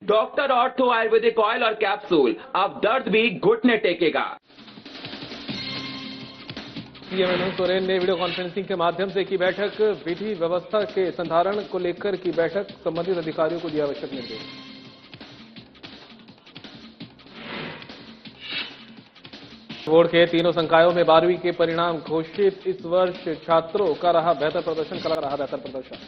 Doctor ortho Ayurvedic oil और capsule, अब दर्द भी घुटने टेकेगा। सीएम हेमंत सोरेन ने वीडियो कॉन्फ्रेंसिंग के माध्यम से की बैठक। विधि व्यवस्था के संधारण को लेकर की बैठक, संबंधित अधिकारियों को दिया आवश्यक निर्देश। बोर्ड के तीनों संकायों में 12वीं के परिणाम घोषित। इस वर्ष छात्रों का रहा बेहतर प्रदर्शन।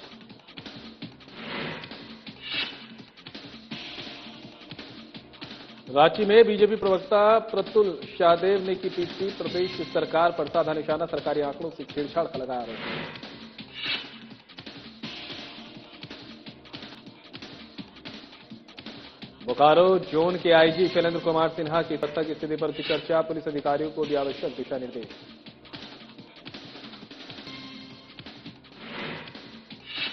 रांची में बीजेपी प्रवक्ता प्रतुल शाहदेव ने की टिप्पणी। प्रदेश सरकार पर साधा निशाना, सरकारी आंकड़ों से छेड़छाड़ का लगाया आरोप। बोकारो जोन के आईजी शैलेंद्र कुमार सिन्हा की सत्ता की स्थिति पर चर्चा। पुलिस अधिकारियों को दिया आवश्यक दिशा निर्देश।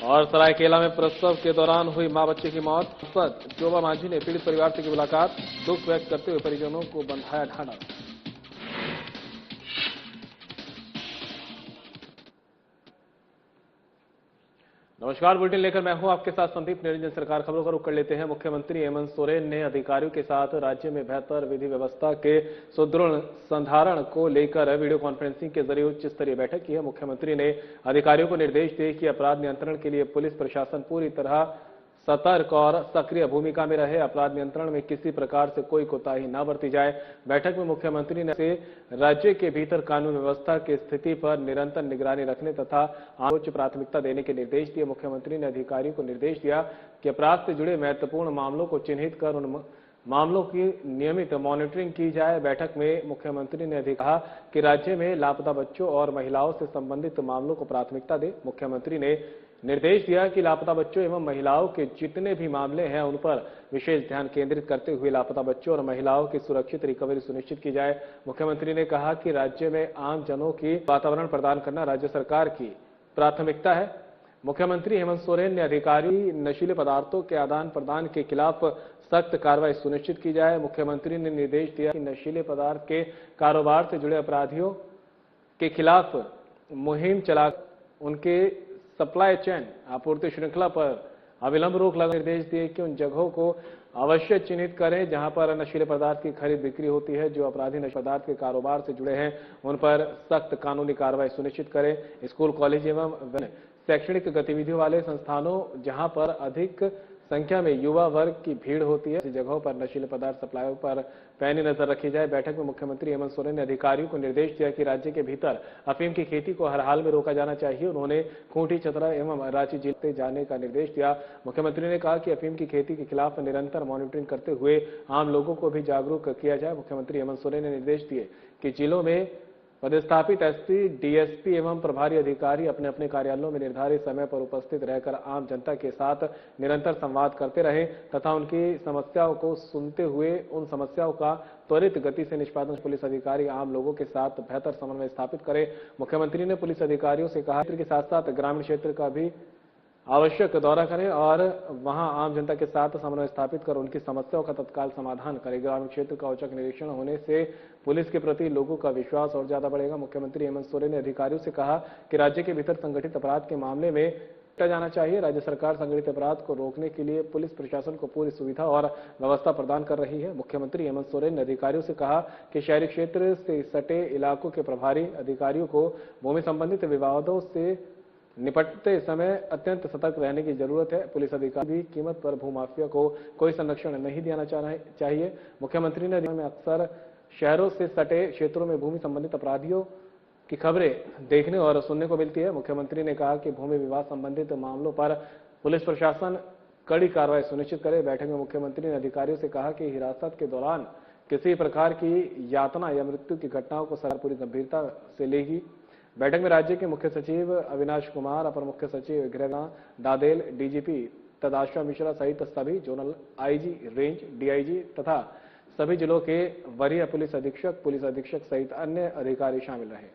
और सरायकेला में प्रसव के दौरान हुई मां बच्चे की मौत। सांसद जोबा मांझी ने पीड़ित परिवार से की मुलाकात, दुख व्यक्त करते हुए परिजनों को बंधाया ढांढस। नमस्कार, बुलेटिन लेकर मैं हूं आपके साथ संदीप निरंजन। सरकार खबरों का रुख कर लेते हैं। मुख्यमंत्री हेमंत सोरेन ने अधिकारियों के साथ राज्य में बेहतर विधि व्यवस्था के सुदृढ़ संधारण को लेकर वीडियो कॉन्फ्रेंसिंग के जरिए उच्च स्तरीय बैठक की है। मुख्यमंत्री ने अधिकारियों को निर्देश दिए कि अपराध नियंत्रण के लिए पुलिस प्रशासन पूरी तरह सतर्क और सक्रिय भूमिका में रहे। अपराध नियंत्रण में किसी प्रकार से कोई कोताही न बरती जाए। बैठक में मुख्यमंत्री ने राज्य के भीतर कानून व्यवस्था की स्थिति पर निरंतर निगरानी रखने तथा उच्च प्राथमिकता देने के निर्देश दिए। मुख्यमंत्री ने अधिकारियों को निर्देश दिया कि अपराध से जुड़े महत्वपूर्ण मामलों को चिन्हित कर उन मामलों की नियमित मॉनिटरिंग की जाए। बैठक में मुख्यमंत्री ने कहा कि राज्य में लापता बच्चों और महिलाओं से संबंधित मामलों को प्राथमिकता दे। मुख्यमंत्री ने निर्देश दिया कि लापता बच्चों एवं महिलाओं के जितने भी मामले हैं उन पर विशेष ध्यान केंद्रित करते हुए लापता बच्चों और महिलाओं की सुरक्षित रिकवरी सुनिश्चित की जाए। मुख्यमंत्री ने कहा कि राज्य में आम जनों की वातावरण प्रदान करना राज्य सरकार की प्राथमिकता है। मुख्यमंत्री हेमंत सोरेन ने अधिकारी नशीले पदार्थों के आदान प्रदान के खिलाफ सख्त कार्रवाई सुनिश्चित की जाए। मुख्यमंत्री ने निर्देश दिया कि नशीले पदार्थ के कारोबार से जुड़े अपराधियों के खिलाफ मुहिम चला उनके सप्लाई चेन आपूर्ति श्रृंखला पर अविलंब रोक लगाने निर्देश दिए कि उन जगहों को अवश्य चिन्हित करें जहां पर नशीले पदार्थ की खरीद बिक्री होती है। जो अपराधी नशीले पदार्थ के कारोबार से जुड़े हैं उन पर सख्त कानूनी कार्रवाई सुनिश्चित करें। स्कूल, कॉलेज एवं शैक्षणिक गतिविधियों वाले संस्थानों जहां पर अधिक संख्या में युवा वर्ग की भीड़ होती है, ऐसी जगहों पर नशीले पदार्थ सप्लाईयों पर पैनी नजर रखी जाए। बैठक में मुख्यमंत्री हेमंत सोरेन ने अधिकारियों को निर्देश दिया कि राज्य के भीतर अफीम की खेती को हर हाल में रोका जाना चाहिए। उन्होंने खूंटी, चतरा एवं रांची जिले जाने का निर्देश दिया। मुख्यमंत्री ने कहा कि अफीम की खेती के खिलाफ निरंतर मॉनिटरिंग करते हुए आम लोगों को भी जागरूक किया जाए। मुख्यमंत्री हेमंत सोरेन ने निर्देश दिए कि जिलों में पदस्थापित एसपी, डीएसपी एवं प्रभारी अधिकारी अपने अपने कार्यालयों में निर्धारित समय पर उपस्थित रहकर आम जनता के साथ निरंतर संवाद करते रहें तथा उनकी समस्याओं को सुनते हुए उन समस्याओं का त्वरित गति से निष्पादन। पुलिस अधिकारी आम लोगों के साथ बेहतर समन्वय स्थापित करें। मुख्यमंत्री ने पुलिस अधिकारियों से कहा के साथ साथ ग्रामीण क्षेत्र का भी आवश्यक दौरा करें और वहां आम जनता के साथ समन्वय स्थापित कर उनकी समस्याओं का तत्काल समाधान करें। ग्रामीण क्षेत्र का औचक निरीक्षण होने से पुलिस के प्रति लोगों का विश्वास और ज्यादा बढ़ेगा। मुख्यमंत्री हेमंत सोरेन ने अधिकारियों से कहा कि राज्य के भीतर संगठित अपराध के मामले में किया जाना चाहिए। राज्य सरकार संगठित अपराध को रोकने के लिए पुलिस प्रशासन को पूरी सुविधा और व्यवस्था प्रदान कर रही है। मुख्यमंत्री हेमंत सोरेन ने अधिकारियों से कहा कि शहरी क्षेत्र से सटे इलाकों के प्रभारी अधिकारियों को भूमि संबंधित विवादों से निपटते समय अत्यंत सतर्क रहने की जरूरत है। पुलिस अधिकारी भी कीमत पर भूमाफिया को कोई संरक्षण नहीं देना चाहिए। मुख्यमंत्री ने अक्सर शहरों से सटे क्षेत्रों में भूमि संबंधित अपराधियों की खबरें देखने और सुनने को मिलती है। मुख्यमंत्री ने कहा कि भूमि विवाद संबंधित मामलों पर पुलिस प्रशासन कड़ी कार्रवाई सुनिश्चित करे। बैठक में मुख्यमंत्री ने अधिकारियों से कहा कि हिरासत के दौरान किसी प्रकार की यातना या मृत्यु की घटनाओं को सरकार पूरी गंभीरता से लेगी। बैठक में राज्य के मुख्य सचिव अविनाश कुमार, अपर मुख्य सचिव गृह दादेल, डीजीपी तदाशा मिश्रा सहित सभी जोनल आईजी, रेंज डीआईजी तथा सभी जिलों के वरीय पुलिस अधीक्षक सहित अन्य अधिकारी शामिल रहे।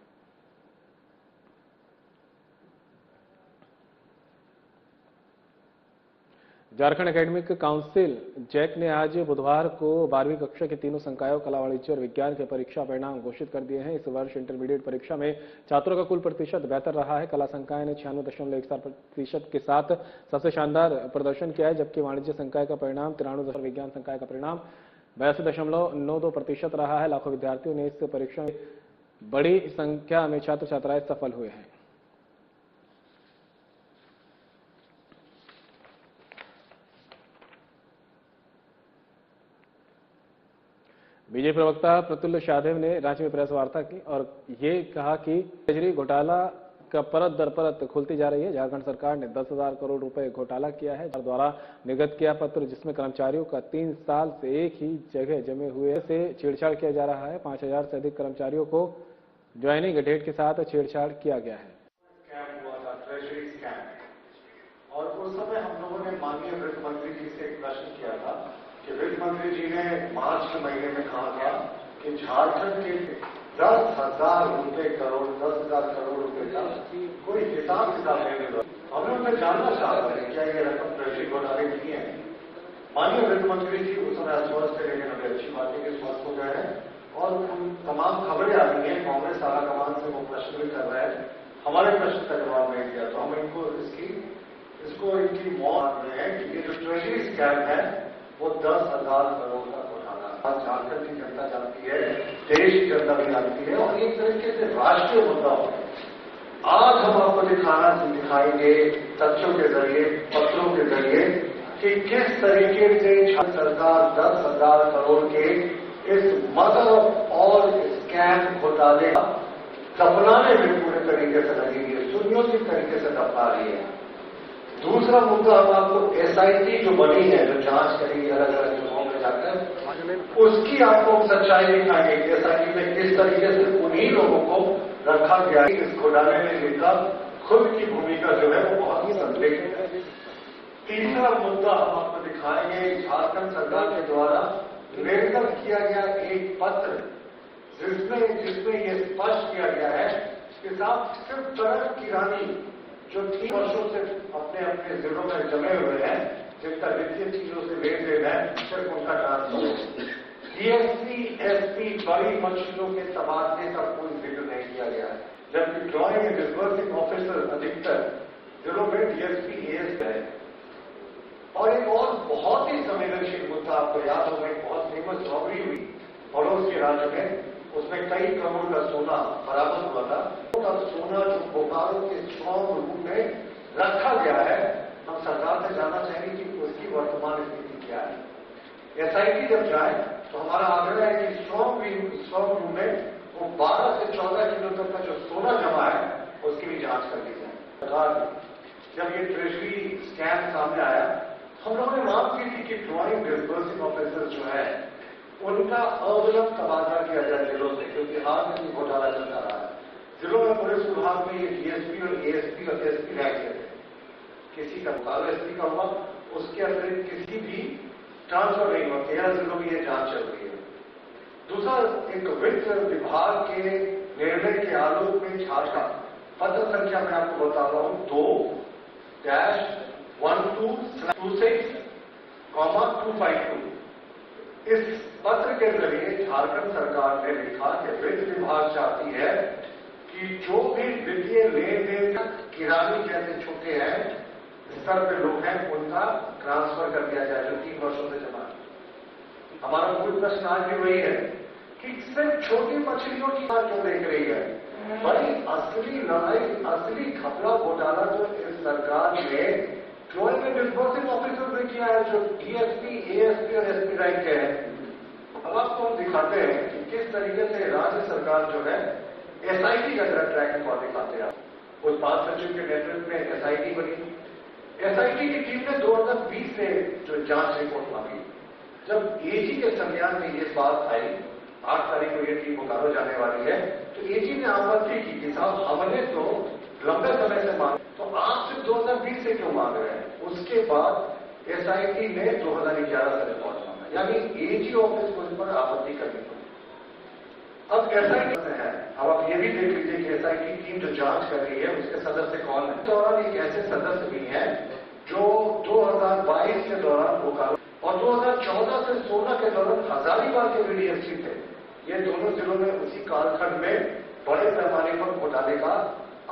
झारखंड एकेडमिक काउंसिल जैक ने आज बुधवार को 12वीं कक्षा के तीनों संकायों कला, वाणिज्य और विज्ञान के परीक्षा परिणाम घोषित कर दिए हैं। इस वर्ष इंटरमीडिएट परीक्षा में छात्रों का कुल प्रतिशत बेहतर रहा है। कला संकाय ने 96.17% के साथ सबसे शानदार प्रदर्शन किया है, जबकि वाणिज्य संकाय का परिणाम 93, विज्ञान संकाय का परिणाम 82.92% रहा है। लाखों विद्यार्थियों ने इस परीक्षा में बड़ी संख्या में छात्र छात्राएं सफल हुए हैं। बीजेपी प्रवक्ता प्रफुल्ल यादव ने रांची में प्रेस वार्ता की और ये कहा कि ट्रेजरी घोटाला का परत दर परत खुलती जा रही है। झारखंड सरकार ने 10,000 करोड़ रुपए घोटाला किया है। द्वारा निर्गत किया पत्र, जिसमें कर्मचारियों का 3 साल से एक ही जगह जमे हुए से छेड़छाड़ किया जा रहा है। 5,000 से अधिक कर्मचारियों को ज्वाइनिंग डेट के साथ छेड़छाड़ किया गया है। स्कैम हुआ था, ट्रेजरी स्कैम, और उस समय हम लोगों ने माननीय वित्त मंत्री जी से एक प्रश्न किया था कि वित्त मंत्री जी ने मार्च के महीने में कहा था कि झारखंड के 10,000 करोड़ 10,000 करोड़ रुपए का कोई हिसाब किताब नहीं मिला। हमने उनसे जानना चाहता है क्या ये रकम ट्रेजरी घोटाले की है। माननीय वित्त मंत्री जी उस समय अस्वस्थ थे, लेकिन अभी अच्छी बात है कि स्वस्थ हो गए हैं और तमाम खबरें आ रही हैं। कांग्रेस आला कमान से वो प्रश्न भी कर रहा है, हमारे प्रश्न का जवाब नहीं दिया, तो हम इसको इनकी मौत मान रहे हैं कि ये जो ट्रेजरी स्कैम है वो 10,000 करोड़ का घोटाला आज झारखंड की जनता जानती है, देश की जनता भी जानती है और एक तरीके से राष्ट्रीय मुद्दा हो। आज हम आपको दिखाएंगे तथ्यों के जरिए, पत्रों के जरिए कि किस तरीके से सरकार 10,000 करोड़ के इस मदर और स्कैम घोटाले का दफनाने में पूरे तरीके से लगी है, सुनियोजित तरीके से दफना रही है। दूसरा मुद्दा हम आपको एसआईटी जो बनी है, जो जांच करेगी अलग अलग जगहों में जाकर, उसकी आपको सच्चाई दिखाएंगे। एसआईटी में किस तरीके से उन्हीं लोगों को रखा गया है इस घोटाले में, जिनका खुद की भूमिका जो है वो बहुत ही संदिग्ध है। तीसरा मुद्दा हम आपको दिखाएंगे, झारखंड सरकार के द्वारा निर्गत किया गया एक पत्र जिसमें यह स्पष्ट किया गया है कि साहब सिर्फ तरफ की रानी जो 3 वर्षों से अपने अपने जिलों में जमे हुए हैं, जिनका वित्तीय चीजों से लेन देन है, सिर्फ उनका ट्रांसफर। डीएसपी, एसपी, बड़ी मछलियों के तबादले का कोई जिक्र नहीं किया गया है, जबकि ड्रॉइंग एंड डिस्बर्सिंग ऑफिसर अधिकतर जिलों में डीएसपी, एएस है। और एक और बहुत ही संवेदनशील मुद्दा आपको याद होगा, एक बहुत फेमस रॉबरी हुई पड़ोस के राज्य में, उसमें कई करोड़ का सोना बरामद हुआ था। तो सोना जो बोकारो के स्ट्रॉन्ग रूम में रखा गया है, हम सरकार से जानना चाहेंगे कि उसकी वर्तमान स्थिति क्या है। एसआईटी जब जाए तो हमारा आग्रह है कि स्ट्रॉन्ग रूम में वो 12 से 14 किलो तक का जो सोना जमा है उसकी भी जांच कर ली जाए। सरकार जब ये ट्रेजरी स्कैम सामने आया, हम लोगों ने मांग की थी कि ड्रॉइंग डिस्बर्सिंग ऑफिसर जो है उनका अविलंब तबादला किया जाए जिलों से, क्योंकि हाल में घोटाला चलता रहा है। जिलों में पुलिस विभाग में ये डीएसपी और एएसपी और एसपी रह गए थे, किसी का मुकाबला एसपी का हुआ, उसके अतिरिक्त किसी भी ट्रांसफर नहीं हुआ। 13 जिलों में ये जांच चल रही है। दूसरा, एक वित्त विभाग के निर्णय के आलोक में झारखंड पत्र संख्या मैं आपको बता रहा हूं 2-12/26-252। इस पत्र के जरिए झारखंड सरकार ने लिखा कि वित्त विभाग चाहती है कि जो भी वित्तीय लेन देन किरानी जैसे छोटे हैं स्तर पे लोग हैं, उनका ट्रांसफर कर दिया जाए जो 3 वर्षों से जमा है। हमारा मूल प्रश्न आज भी वही है कि सिर्फ छोटी मछलियों की बात क्यों देख रही है। बड़ी असली लड़ाई, असली घपला घोटाला जो इस सरकार ने ड्रॉइंग एंड डिस्बर्सिंग ऑफिसर में किया है, जो डीएसपी, एएसपी और एसपी रैंक के हैं। अब आपको हम दिखाते हैं कि किस तरीके से राज्य सरकार जो है एसआईटी का ट्रैक रिकॉर्ड दिखाते हैं। उत्पाद सचिव के नेतृत्व में एसआईटी बनी। एसआईटी की टीम ने 2020 से जो जांच रिपोर्ट मांगी, जब एजी के संज्ञान में ये बात आई, 8 तारीख को ये टीम बोकारो जाने वाली है, तो एजी ने आपत्ति की कि साहब हमने तो लंबे समय से मांग, तो आप सिर्फ 2020 से क्यों मांग रहे हैं। उसके बाद एसआईटी ने 2011 से रिपोर्ट मांगा, यानी एजी ऑफिस को इस पर आपत्ति करनी पड़ी। अब एसआईटी है, अब आप ये भी देख लीजिए कि एसआईटी टीम जो जांच कर रही है उसके सदस्य कौन है। इस दौरान एक ऐसे सदस्य भी हैं जो 2022 के दौरान बोकारो और 2014 से 16 के दौरान हजारीबाग के भी डीएसपी थे। ये दोनों जिलों में उसी कालखंड में बड़े पैमाने पर घोटाले का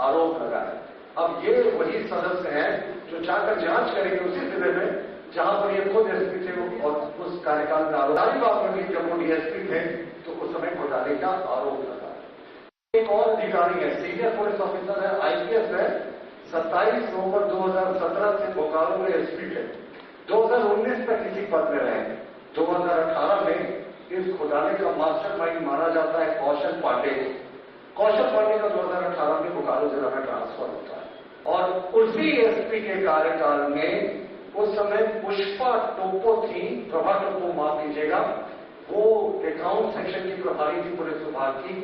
आरोप लगा है। अब ये वही सदस्य हैं जो जाकर जांच करेंगे उसी जिले में जहां पर ये खुद एसपी थे और उस कार्यकाल में हजारीबाग में भी जब वो डीएसपी थे तो उस समय घोटाले का आरोप लगा। एक और अधिकारी है, सीनियर पुलिस ऑफिसर है, आईपीएस है, 27 नवंबर 2017 से बोकारो में एसपी थे। 2019 तक किसी पद में रहे। 2018 में इस घोटाले का मास्टरमाइंड माना जाता है कौशल पांडे। कौशल पांडे का 2018 में बोकारो जिला में ट्रांसफर होता है और उसी एसपी के कार्यकाल में उस समय पुष्पा टोप्पो थी, प्रभा टोप्पो माफ कीजिएगा, वो अकाउंट सेक्शन की प्रभारी थी पुलिस विभाग की।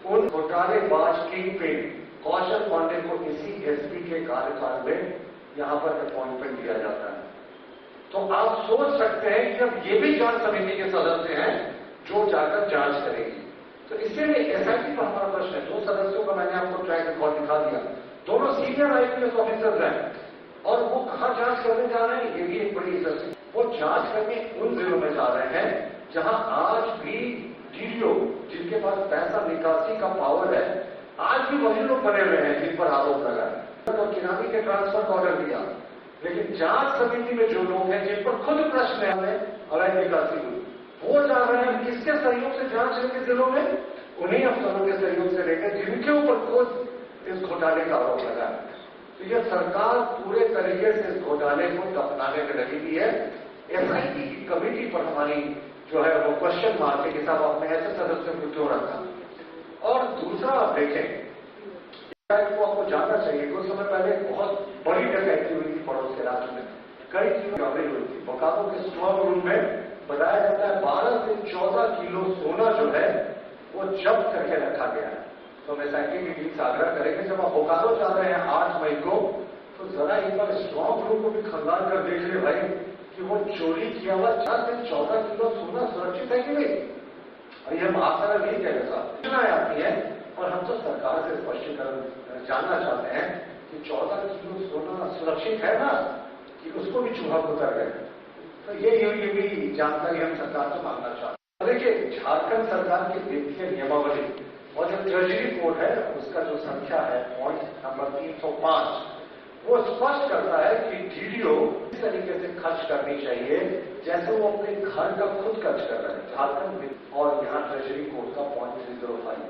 उन घोटालेबाज की पिन कौशल पांडे को इसी एसपी के कार्यकाल में यहां पर अपॉइंटमेंट दिया जाता है। तो आप सोच सकते हैं कि अब ये भी जांच समिति के सदस्य हैं जो जाकर जांच करेगी। तो इसीलिए एसआईटी पर हमारा प्रश्न है। 2 सदस्यों का मैंने आपको ट्रैक रिकॉर्ड दिखा दिया, दोनों सीनियर आईपीएस ऑफिसर्स हैं और वो कहां जांच करने जा रहे हैं, ये भी एक बड़ी इंटरेस्टिंग। वो जांच करने उन जिलों में जा रहे हैं जहां आज भी डीडीओ जिनके पास पैसा निकासी का पावर है, आज भी वही लोग बने हुए हैं जिन पर आरोप लगा है। तो किरानी के ट्रांसफर का ऑर्डर दिया, लेकिन जांच समिति में जो लोग हैं जिन पर खुद प्रश्न है हमें अवैध निकासी हुई, वो जा रहे हैं किसके सहयोग से जांच लेके जिलों में, उन्हीं अफसरों के सहयोग से लेकर जिनके ऊपर खुद इस घोटाले का आरोप लगा है। तो यह सरकार पूरे तरीके से इस घोटाले को दफनाने में लगी हुई है। एसआईटी की कमेटी पर हमारी जो है वो क्वेश्चन मार्क है कि साहब आपने ऐसे सदस्यों को क्यों रखा। और दूसरा आप देखें, को आपको जानना चाहिए कुछ समय पहले बहुत बड़ी डकैती हुई थी पड़ोस के राज्य में, कई किलो गबरी हुई थी। बोकारो के स्ट्रॉन्ग रूम में बताया जाता है 12 से 14 किलो सोना जो है वो जब्त करके रखा गया है। तो मैं एसआईटी की टीम से आग्रह करेंगे जब आप बोकारो जा रहे हैं 8 मई को, तो जरा एक बार स्ट्रॉन्ग रूम को भी खंगाल कर देख ले भाई कि वो चोरी किया हुआ 4 से 14 किलो सोना सुरक्षित है कि नहीं। और ये हम आप सारा नहीं कह रहे साहब, सूचनाएं आती है और हम तो सरकार से स्पष्टीकरण जानना चाहते हैं कि 14 किलो सोना सुरक्षित है ना, कि उसको भी चूहा उतर गए। तो ये भी जानकारी हम सरकार से मांगना चाहते हैं। देखिए, झारखंड सरकार की वित्तीय नियमावली और जो ट्रेजरी कोड है उसका जो संख्या है पॉइंट नंबर 305, वो स्पष्ट करता है कि डीडीओ इस तरीके से खर्च करनी चाहिए जैसे वो अपने घर का खुद खर्च कर रहे हैं। झारखंड और यहाँ ट्रेजरी कोड का पॉइंट 305,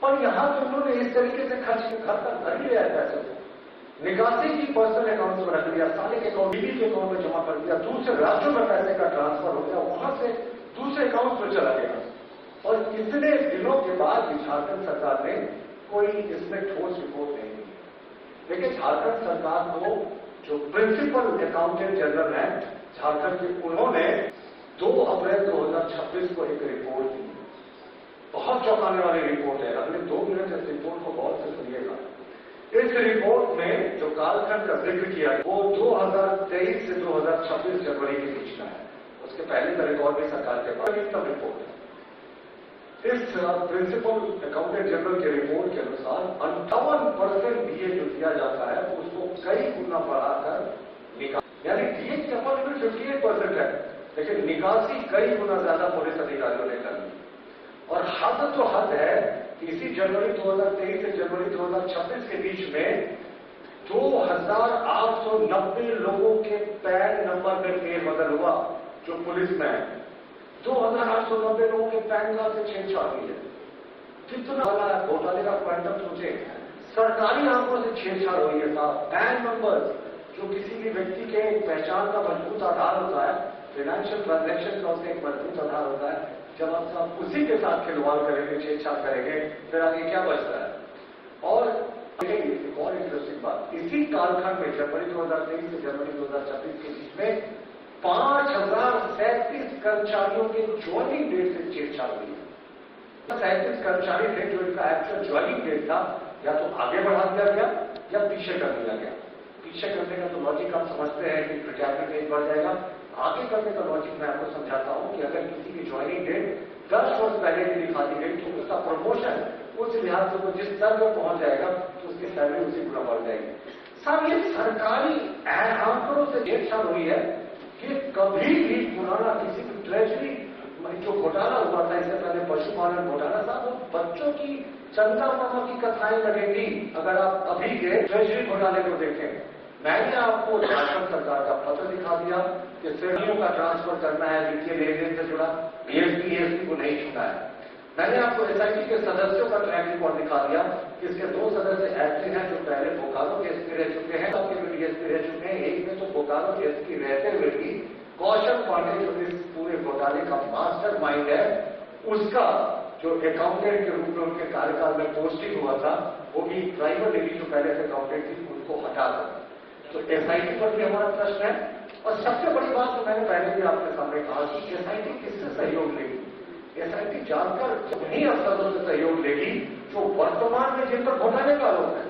पर यहां तो उन्होंने इस तरीके से खर्च घर का घर ही लिया है पैसे को, निकासी की पर्सनल अकाउंट में रख लिया, साले के अकाउंट बीबी के अकाउंट में जमा कर दिया, दूसरे राज्यों में पैसे का ट्रांसफर हो गया, वहां से दूसरे अकाउंट में चला गया। और इतने दिनों के बाद भी झारखंड सरकार ने कोई इसमें ठोस रिपोर्ट नहीं दी। लेकिन झारखंड सरकार को जो प्रिंसिपल अकाउंटेंट जनरल है झारखंड के, उन्होंने 2 अप्रैल 2026 को एक रिपोर्ट दी। बहुत चौंकाने वाली रिपोर्ट है। अगले 2 मिनट इस रिपोर्ट को गौर से सुनिएगा। इस रिपोर्ट में जो कालखंड का जिक्र किया वो 2023 से 2026 जनवरी के बीच का है। उसके पहले का रिकॉर्ड भी सरकार के पास सब रिपोर्ट है। इस प्रिंसिपल अकाउंटेंट जनरल के रिपोर्ट के अनुसार 58% डीए जो दिया जाता है उसको कई गुना बढ़ाकर निकासी, यानी डीए की अपॉइंटमेंट 58% है, लेकिन निकासी कई गुना ज्यादा पुलिस अधिकारियों ने कर ली। और हद तो हद है, इसी जनवरी 2023 से जनवरी 2026 के बीच में 2890 लोगों के पैन नंबर में फेरबदल हुआ जो पुलिस में है। 2890 लोगों के पैन कार्ड से छेड़छाड़ हुई है। कितना बड़ा घोटाले का क्वांटम सोचे, सरकारी आंकड़ों से छेड़छाड़ हुई है साहब। पैन नंबर जो किसी भी व्यक्ति के पहचान का मजबूत आधार होता है, फाइनेंशियल ट्रांजैक्शन का उसका एक मजबूत आधार होता है। जब आप सब उसी के साथ खिलवाड़ करेंगे, छेड़छाड़ करेंगे, फिर आगे क्या बचता है। और एक और इंटरेस्टिंग बात, इसी कालखंड में जनवरी 2023 से जनवरी 2026 के बीच में 5037 कर्मचारियों के ज्वाइनिंग डेट से छेड़छाड़ हुई है। 37 कर्मचारी थे जो इनका एक्चुअल ज्वाइनिंग डेट था या तो आगे बढ़ा दिया गया या पीछे कर दिया गया। पीछे करने का तो लॉजिक आप समझते हैं कि रिटायरमेंट एज बढ़ जाएगा। आगे करने का लॉजिक मैं आपको समझाता हूं कि अगर किसी की ज्वाइनिंग डेट 10 वर्ष पहले की दिखा दी गई तो उसका प्रमोशन उस लिहाज से वो जिस स्तर पर पहुंच जाएगा तो उसकी सैलरी उसी गुना बढ़ जाएगी। साहब ये सरकारी आंकड़ों से एक साल हुई है कि कभी भी पुराना किसी भी ट्रेजरी जो घोटाला हुआ था इससे पहले पशुपालन घोटाला था, वो बच्चों की चंदा मामा की कथाएं लगेंगी अगर आप अभी के ट्रेजरी घोटाले को देखें। मैंने आपको झारखंड सरकार का पत्र दिखा दिया कि श्रेणियों का ट्रांसफर करना है वित्तीय लेन देन से जुड़ा, बीएसपी एएसपी को नहीं छूना है। मैंने आपको एसआईटी के सदस्यों का ट्रैक रिकॉर्ड दिखा दिया कि इसके 2 सदस्य ऐसे हैं जो पहले बोकारो के एसपी रह चुके हैं, आपके भी डीएसपी रह चुके हैं। एक में तो बोकारो के एसपी रहते हुए भी कौशल पांडे जो इस पूरे घोटाले का मास्टर माइंड है, उसका जो अकाउंटेंट के रूप में उनके कार्यकाल में पोस्टिंग हुआ था, वो भी ट्राइबल लेडी जो पहले से अकाउंटेंट थी उनको हटा दो। तो एसआईटी पर भी हमारा प्रश्न है। और सबसे बड़ी बात तो मैंने पहले भी आपके सामने कहा कि एसआईटी किससे सहयोग लेगी? एसआईटी जानकर उन्हीं अफसरों से सहयोग लेगी जो वर्तमान में जिन पर घोटाले का आरोप है।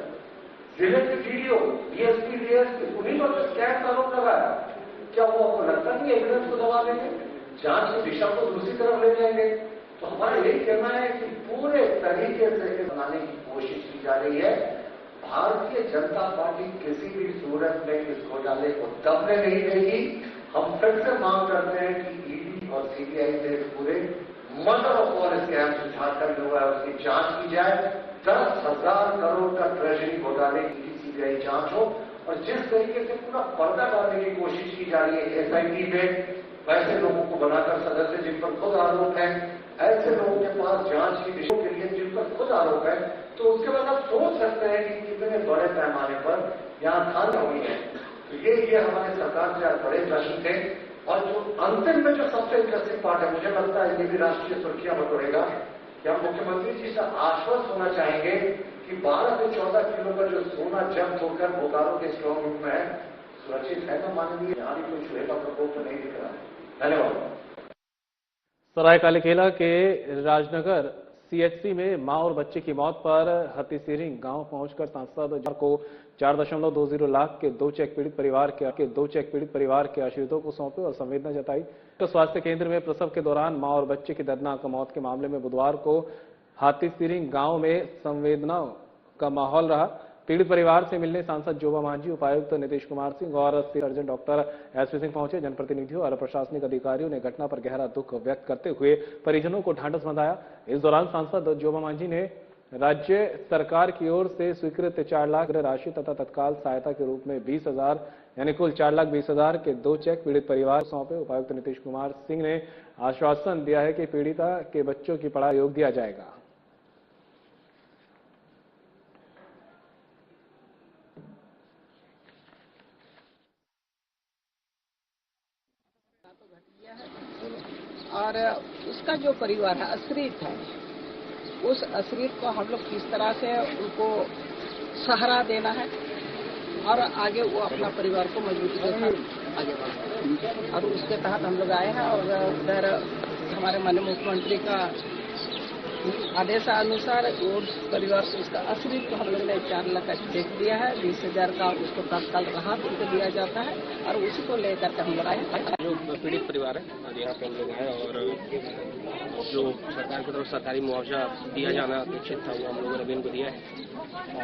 जिले के टीडीओ, डीएसपी, डीएसपी, उन्हीं पर स्कैम का आरोप लगाया। क्या वो आपको लगता नहीं एविडेंस को दबा देंगे, जांच की दिशा को दूसरी तरफ ले जाएंगे? तो हमारा यही कहना है कि पूरे तरीके से बनाने की कोशिश की जा रही है। भारतीय जनता पार्टी किसी भी सूरत में इस घोटाले को दबने नहीं देगी। हम फिर से मांग करते हैं कि ईडी और सीबीआई से इस पूरे murder of all scam Jharkhand में हुआ है उसकी जांच की जाए। 10,000 करोड़ का ट्रेजरी घोटाले की सीबीआई जांच हो। और जिस तरीके से पूरा पर्दा डालने की कोशिश की जा रही है एसआईटी में, वैसे लोगों को बनाकर सदस्य जिन पर खुद आरोप है, ऐसे लोगों के पास जांच की विषयों के लिए जिन पर खुद आरोप है, तो उसके बाद आप सोच सकते हैं कि कितने बड़े पैमाने पर यहां धांधली हुई है। तो ये हमारे सरकार से आज बड़े प्रश्न थे। और जो अंतिम में जो सबसे इंटरेस्टिंग पार्ट है, मुझे लगता है ये भी राष्ट्रीय सुर्खियां बटोरेगा कि हम मुख्यमंत्री जी से आश्वस्त होना चाहेंगे कि 12 से 14 किलो का जो सोना जब्त होकर बोकारो के स्ट्रांग रूम में है, सुरक्षित है ना माननीय? यहाँ भी कोई छुए का प्रकोप तो नहीं दिख रहा। धन्यवाद। सरायकालीकेला के राजनगर सीएचसी में मां और बच्चे की मौत पर हथीसिरिंग गांव पहुंचकर सांसद को 4.20 लाख के 2 चेक पीड़ित परिवार के आश्रितों को सौंपे और संवेदना जताई। तो स्वास्थ्य केंद्र में प्रसव के दौरान मां और बच्चे की दर्दनाक मौत के मामले में बुधवार को हाथीसिरिंग गांव में संवेदना का माहौल रहा। पीड़ित परिवार से मिलने सांसद जोबा मांझी, उपायुक्त नीतीश कुमार सिंह और सर्जन डॉक्टर एसपी सिंह पहुंचे। जनप्रतिनिधियों और प्रशासनिक अधिकारियों ने घटना पर गहरा दुख व्यक्त करते हुए परिजनों को ढांढस बंधाया। इस दौरान सांसद जोबा मांझी ने राज्य सरकार की ओर से स्वीकृत 4 लाख राशि तथा तत्काल सहायता के रूप में 20,000 यानी कुल 4,20,000 के 2 चेक पीड़ित परिवार को सौंपे। उपायुक्त नीतीश कुमार सिंह ने आश्वासन दिया है कि पीड़िता के बच्चों की पढ़ाई योग दिया जाएगा। और उसका जो परिवार है आश्रित है, उस आश्रित को हम लोग किस तरह से उनको सहारा देना है और आगे वो अपना परिवार को मजबूती के साथ आगे बढ़ाए। और उसके तहत हम लोग आए हैं और उधर हमारे माननीय मुख्यमंत्री का आदेशानुसार उस परिवार को उसका आश्रित को हम लोग ने 4 लाख का चेक दिया है। 20,000 का उसको तत्काल राहत उनको दिया जाता है और उसी को लेकर के हम लोग आए। जो पीड़ित परिवार है और यहाँ पे हम लोग आए और जो सरकार की तरफ सरकारी मुआवजा दिया जाना अपेक्षित था वो हम लोगों ने भी इनको दिया है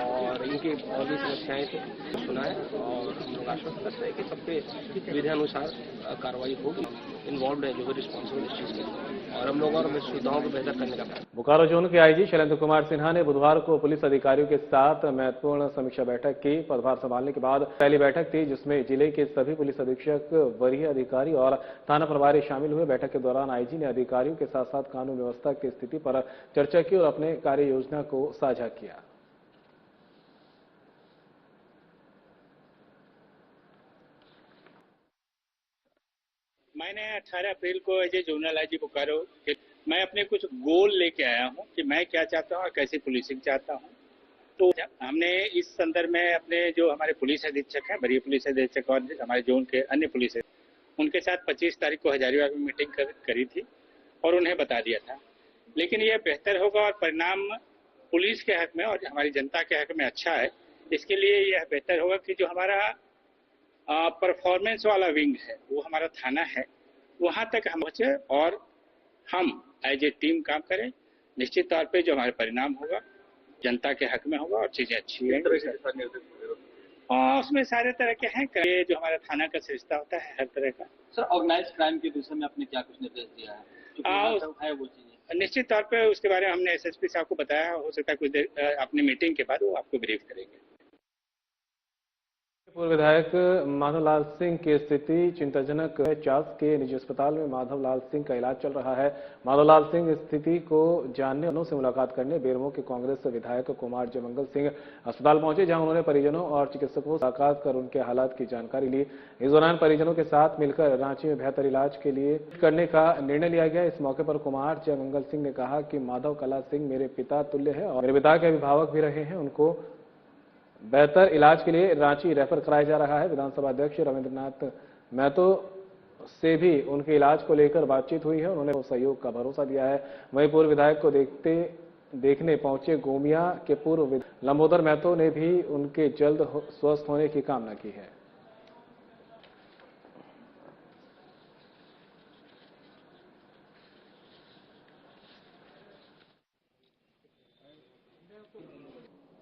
और इनकी और भी समस्याएं थे सुना है और हम लोग आश्वस्त करते हैं कि सबके विधि अनुसार कार्रवाई होगी। इन्वॉल्व है जो भी रिस्पॉन्सिबल इस चीज के और हम लोग और सुविधाओं को बेहतर करने का प्रयास। बोकारो जोन के आईजी शैलेंद्र कुमार सिन्हा ने बुधवार को पुलिस अधिकारियों के साथ महत्वपूर्ण समीक्षा बैठक की। पदभार संभालने के बाद पहली बैठक थी जिसमें जिले के सभी पुलिस अधीक्षक, वरीय अधिकारी और थाना प्रभारी शामिल हुए। बैठक के दौरान आईजी ने अधिकारियों के साथ साथ कानून व्यवस्था की स्थिति पर चर्चा की और अपने कार्य योजना को साझा किया। मैंने 18 अप्रैल को as a zonal IG Bokaro मैं अपने कुछ गोल लेके आया हूं कि मैं क्या चाहता हूं और कैसी पुलिसिंग चाहता हूं। तो हमने इस संदर्भ में अपने जो हमारे पुलिस अधीक्षक हैं, वरीय पुलिस अधीक्षक और हमारे जोन के अन्य पुलिस उनके साथ 25 तारीख को हजारीबाग में मीटिंग करी थी और उन्हें बता दिया था। लेकिन यह बेहतर होगा और परिणाम पुलिस के हक में और हमारी जनता के हक में अच्छा है। इसके लिए यह बेहतर होगा कि जो हमारा परफॉर्मेंस वाला विंग है वो हमारा थाना है, वहां तक हम पहुंचे और हम एज ए टीम काम करें। निश्चित तौर पे जो हमारे परिणाम होगा जनता के हक में होगा और चीजें अच्छी हैं और उसमें सारे तरह के हैं, ये जो हमारा थाना का सरिस्ता होता है हर तरह का। सर ऑर्गेनाइज क्राइम के विषय में आपने क्या कुछ निर्देश दिया है? है वो चीजें निश्चित तौर पर उसके बारे में हमने एसएसपी साहब को बताया, हो सकता है कुछ देर अपनी मीटिंग के बाद वो आपको ब्रीफ करेंगे। पूर्व विधायक माधवलाल सिंह की स्थिति चिंताजनक है। चास के निजी अस्पताल में माधवलाल सिंह का इलाज चल रहा है। माधवलाल सिंह स्थिति को जानने और से मुलाकात करने बेरमो के कांग्रेस विधायक कुमार जयमंगल सिंह अस्पताल पहुंचे, जहां उन्होंने परिजनों और चिकित्सकों से मुलाकात कर उनके हालात की जानकारी ली। इस दौरान परिजनों के साथ मिलकर रांची में बेहतर इलाज के लिए करने का निर्णय लिया गया। इस मौके पर कुमार जयमंगल सिंह ने कहा कि माधव कला सिंह मेरे पिता तुल्य है और मेरे पिता के अभिभावक भी रहे हैं। उनको बेहतर इलाज के लिए रांची रेफर कराया जा रहा है। विधानसभा अध्यक्ष रविंद्रनाथ महतो से भी उनके इलाज को लेकर बातचीत हुई है। उन्होंने सहयोग का भरोसा दिया है। वहीं पूर्व विधायक को देखने पहुंचे गोमिया के पूर्व लंबोदर महतो ने भी उनके जल्द स्वस्थ होने की कामना की है।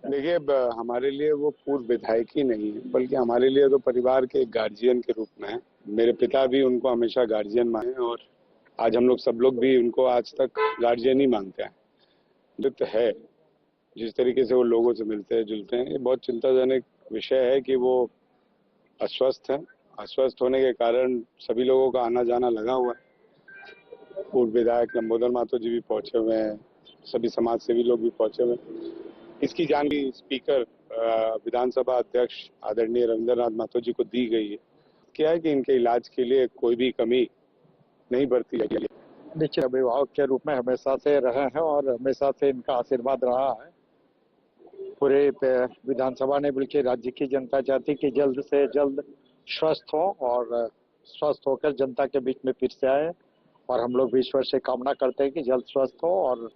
देखिए, हमारे लिए वो पूर्व विधायक ही नहीं है, बल्कि हमारे लिए तो परिवार के एक गार्जियन के रूप में है। मेरे पिता भी उनको हमेशा गार्जियन माने और आज हम लोग सब लोग भी उनको आज तक गार्जियन ही मानते हैं। तो है जिस तरीके से वो लोगों से मिलते हैं जुलते हैं, ये बहुत चिंताजनक विषय है कि वो अस्वस्थ हैं। अस्वस्थ होने के कारण सभी लोगों का आना जाना लगा हुआ है। पूर्व विधायक लंबोदर महतो जी भी पहुंचे हुए हैं, सभी समाज सेवी लोग भी पहुंचे हुए हैं। इसकी जानकारी स्पीकर विधानसभा अध्यक्ष आदरणीय रविंद्रनाथ महतो जी को दी गई है। क्या है कि इनके इलाज के लिए कोई भी कमी नहीं बरती गई है। निश्चित अभिभावक के रूप में हमेशा से रहे हैं और हमेशा से इनका आशीर्वाद रहा है। पूरे विधानसभा ने बल्कि राज्य की जनता चाहती कि जल्द से जल्द स्वस्थ हो और स्वस्थ होकर जनता के बीच में फिर से आए, और हम लोग भी ईश्वर से कामना करते हैं कि जल्द स्वस्थ हो। और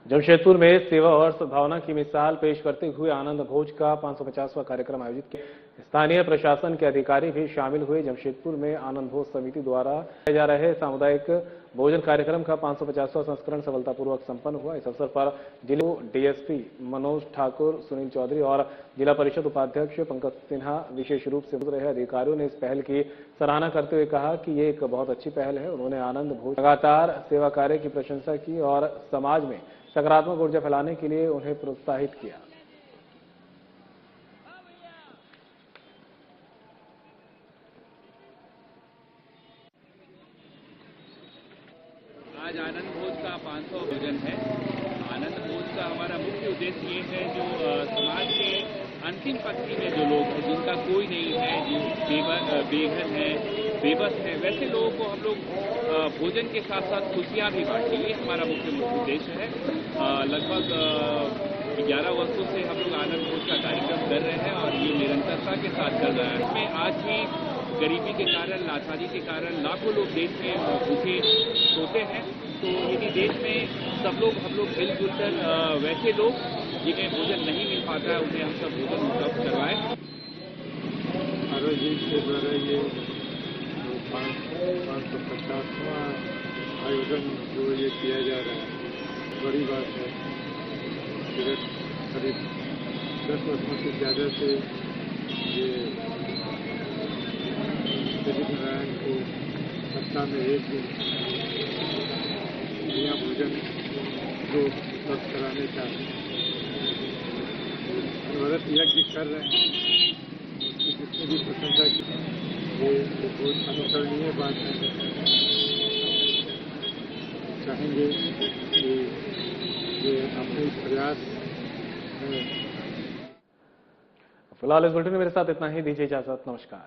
जमशेदपुर में सेवा और सद्भावना की मिसाल पेश करते हुए आनंद भोज का 550वां कार्यक्रम आयोजित किया। स्थानीय प्रशासन के अधिकारी भी शामिल हुए। जमशेदपुर में आनंद भोज समिति द्वारा किए जा रहे सामुदायिक भोजन कार्यक्रम का 550वां संस्करण सफलतापूर्वक संपन्न हुआ। इस अवसर पर जिला डीएसपी मनोज ठाकुर, सुनील चौधरी और जिला परिषद उपाध्यक्ष पंकज सिन्हा विशेष रूप से मौजूद रहे। अधिकारियों ने इस पहल की सराहना करते हुए कहा कि ये एक बहुत अच्छी पहल है। उन्होंने आनंद भोज लगातार सेवा कार्य की प्रशंसा की और समाज में सकारात्मक ऊर्जा फैलाने के लिए उन्हें प्रोत्साहित किया। आज आनंद भोज का 500 भोजन है। आनंद भोज का हमारा मुख्य उद्देश्य ये है जो समाज के अंतिम पंक्ति में जो लोग हैं, जिनका कोई नहीं है, जो बेघर है, बेबस है, वैसे लोगों को हम लोग भोजन के साथ साथ खुशियां भी बांटें, ये हमारा मुख्य उद्देश्य है। लगभग 11 वर्षों से हम लोग आनंद भोज का कार्यक्रम कर रहे हैं और ये निरंतरता के साथ चल रहा है। इसमें आज भी गरीबी के कारण, लाचारी के कारण लाखों लोग देश में भूखे सोते हैं। तो यदि देश में सब लोग हम लोग मिलजुल कर वैसे लोग जिन्हें भोजन नहीं मिल पाता है उन्हें हम सब भोजन उपलब्ध करवाएं। आरोग्य के द्वारा ये 550वां आयोजन जो ये किया जा रहा है, बड़ी बात है। करीब 10 वर्षों से ज़्यादा से ये दिलीप नारायण को सप्ताह में एक दिन बढ़िया भोजन जो उपलब्ध कराने का अनवरत यज्ञ कर रहे हैं। उसकी जितनी भी प्रशंसा की ये बहुत अनुकरणीय बात है। चाहेंगे कि ये अपने प्रयास में। फिलहाल इस बुलेटिन में मेरे साथ इतना ही। दीजिए इजाजत। नमस्कार।